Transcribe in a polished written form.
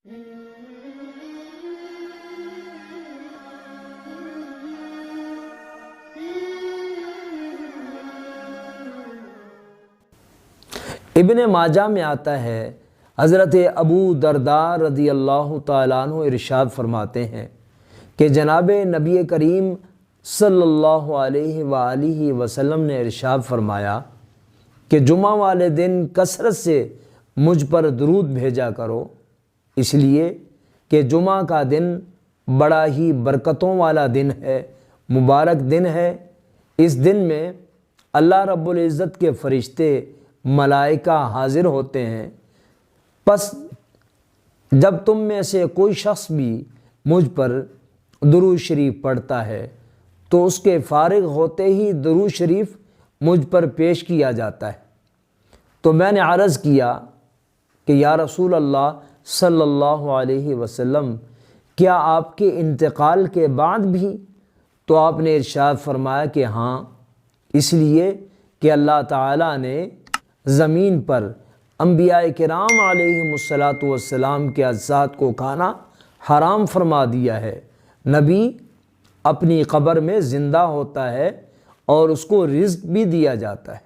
ابن ماجہ میں آتا ہے، حضرت ابو درداء رضی اللہ تعالیٰ عنہ ارشاد فرماتے ہیں کہ جناب نبی کریم صلی اللہ علیہ وآلہ وسلم نے ارشاد فرمایا کہ جمعہ والے دن کثرت سے مجھ پر درود بھیجا کرو، اس لیے کہ جمعہ کا دن بڑا ہی برکتوں والا دن ہے، مبارک دن ہے۔ اس دن میں اللہ رب العزت کے فرشتے، ملائکہ حاضر ہوتے ہیں۔ پس جب تم میں سے کوئی شخص بھی مجھ پر درود شریف پڑھتا ہے تو اس کے فارغ ہوتے ہی درود شریف مجھ پر پیش کیا جاتا ہے۔ تو میں نے عرض کیا کہ یا رسول اللہ صلی اللہ علیہ وسلم، کیا آپ کے انتقال کے بعد بھی؟ تو آپ نے ارشاد فرمایا کہ ہاں، اس لیے کہ اللہ تعالیٰ نے زمین پر انبیاء کرام علیہم الصلاۃ کے اجساد کو کھانا حرام فرما دیا ہے۔ نبی اپنی قبر میں زندہ ہوتا ہے اور اس کو رزق بھی دیا جاتا ہے۔